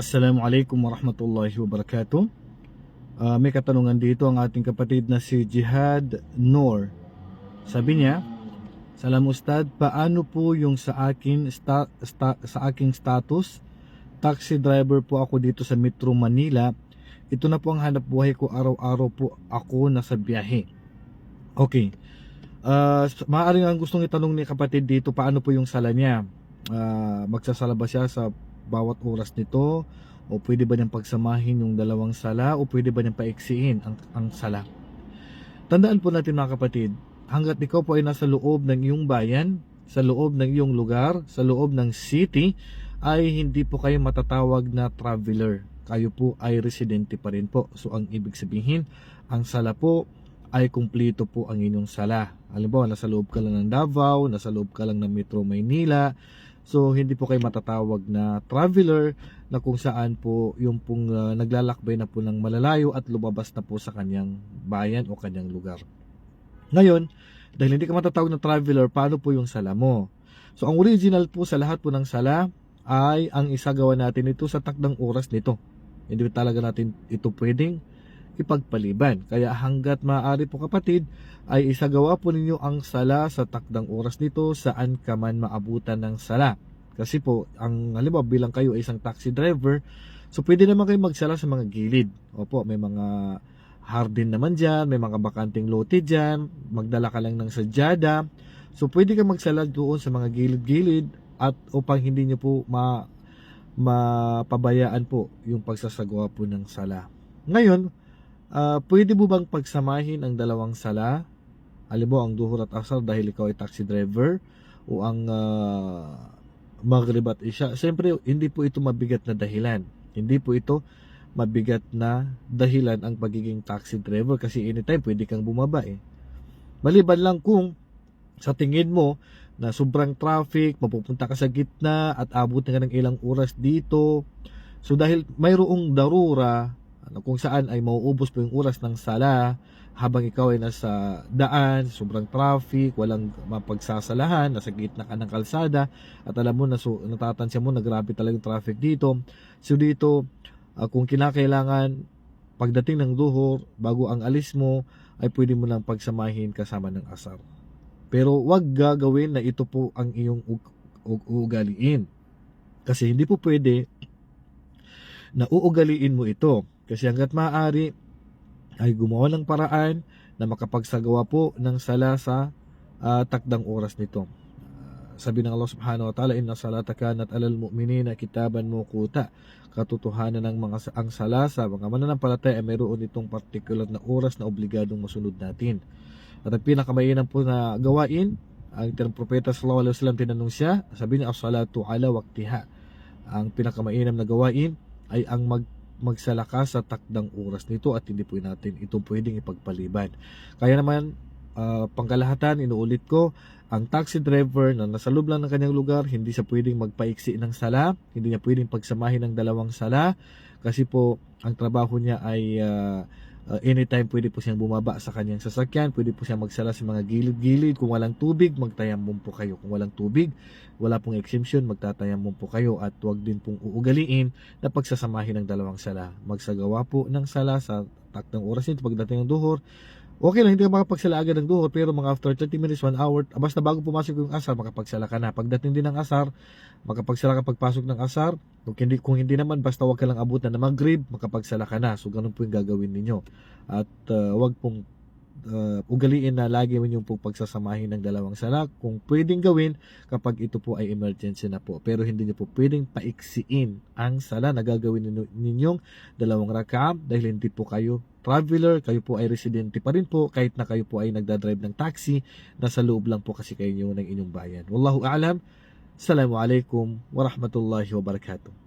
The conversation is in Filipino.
Assalamualaikum warahmatullahi wabarakatuh. May katanungan dito ang ating kapatid na si Jihad Noor. Sabi niya, Salam Ustad, paano po yung sa aking status? Taxi driver po ako dito sa Metro Manila. Ito na po ang hanap buhay ko, araw-araw po ako nasa biyahe. Okay. Maaaring ang gustong itanong ni kapatid dito, paano po yung sala niya? Magsasala ba siya sa bawat oras nito, o pwede ba niyang pagsamahin yung dalawang sala, o pwede ba niyang paiksiin ang sala? Tandaan po natin mga kapatid, hanggat ikaw po ay nasa loob ng iyong bayan, sa loob ng iyong lugar, sa loob ng city, ay hindi po kayo matatawag na traveler. Kayo po ay residente pa rin po. So ang ibig sabihin, ang sala po ay kumpleto po ang inyong sala. Halimbawa, nasa loob ka lang ng Davao, nasa loob ka lang ng Metro Maynila, so hindi po kayo matatawag na traveler, na kung saan po yung pong naglalakbay na po ng malalayo at lumabas na po sa kanyang bayan o kanyang lugar. Ngayon, dahil hindi ka matatawag na traveler, paano po yung sala mo? So ang original po sa lahat po ng sala ay ang isagawa natin ito sa takdang oras nito. Hindi talaga natin ito pwedeng ipagpaliban. Kaya hanggat maaari po kapatid, ay isagawa po ninyo ang sala sa takdang oras nito saan ka man maabutan ng sala. Kasi po, halimbawa bilang kayo ay isang taxi driver, so pwede naman kayo magsala sa mga gilid. Opo, may mga hardin naman dyan, may mga bakanting lote dyan, magdala ka lang ng sadyada. So pwede ka magsala doon sa mga gilid-gilid at upang hindi nyo po mapabayaan po yung pagsasagawa po ng sala. Ngayon, pwede mo bang pagsamahin ang dalawang sala? Halimbawa, ang duhur at asar dahil ikaw ay taxi driver, o ang maghrib at isya. Siyempre, hindi po ito mabigat na dahilan. Hindi po ito mabigat na dahilan ang pagiging taxi driver, kasi anytime pwede kang bumaba eh. Maliban lang kung sa tingin mo na sobrang traffic, mapupunta ka sa gitna at abot na ka ng ilang oras dito. So dahil mayroong darura kung saan ay mauubos po yung oras ng sala habang ikaw ay nasa daan, sobrang traffic, walang mapagsasalahan, nasa gitna ka ng kalsada at alam mo na natatansya mo na grabe talaga yung traffic dito. So dito, kung kinakailangan pagdating ng duhur, bago ang alis mo, ay pwede mo lang pagsamahin kasama ng asar. Pero wag gagawin na ito po ang iyong uugaliin. Kasi hindi po pwede na uugaliin mo ito. Kasi hanggat maaari ay gumawa ng paraan na makapagsagawa po ng sala sa takdang oras nito. Sabi ng Allah subhanahu wa ta'ala, inna salata kanat alal mu'minina kitaban mawquta. Katotohanan ng ang sala sa mga mananampalataya ay mayroon itong particular na oras na obligadong masunod natin. At ang pinakamainam po na gawain, ang propeta sallallahu alaihi wasallam, tinanong siya, sabi niya, as-salatu ala waqtiha. Ang pinakamainam na gawain ay ang magsala ka sa takdang oras nito at hindi po natin ito pwedeng ipagpaliban. Kaya naman, pangkalahatan, inuulit ko, ang taxi driver na nasa loob lang ng kanyang lugar, hindi siya pwedeng magpaiksi ng sala, hindi niya pwedeng pagsamahin ng dalawang sala, kasi po ang trabaho niya ay anytime pwede po siyang bumaba sa kanyang sasakyan, pwede po siyang magsala sa mga gilid-gilid. Kung walang tubig, magtayamum po kayo. Kung walang tubig, wala pong exemption, magtatayamum po kayo. At huwag din pong uugaliin na pagsasamahin ng dalawang sala. Magsagawa po ng sala sa takdang oras nito pagdating ng duhur. Okay lang, hindi ka makapagsala agad ng duhur, pero mga after 30 minutes, 1 hour, basta bago pumasok yung asar, makapagsala ka na. Pagdating din ng asar, makapagsala ka pagpasok ng asar. Kung hindi naman, basta wag ka lang abutan na maghrib, makapagsala ka na. So ganun po yung gagawin ninyo. At wag pong ugaliin na lagi yung pong pagsasamahin ng dalawang sala. Kung pwedeng gawin kapag ito po ay emergency na po, pero hindi niyo po pwedeng paiksiin ang sala na gagawin ninyong dalawang rak'ah, dahil hindi po kayo traveler, kayo po ay residente pa rin po, kahit na kayo po ay nagdadrive ng taxi, nasa loob lang po kasi kayo ng inyong bayan. Wallahu a'lam. Assalamualaikum warahmatullahi wabarakatuh.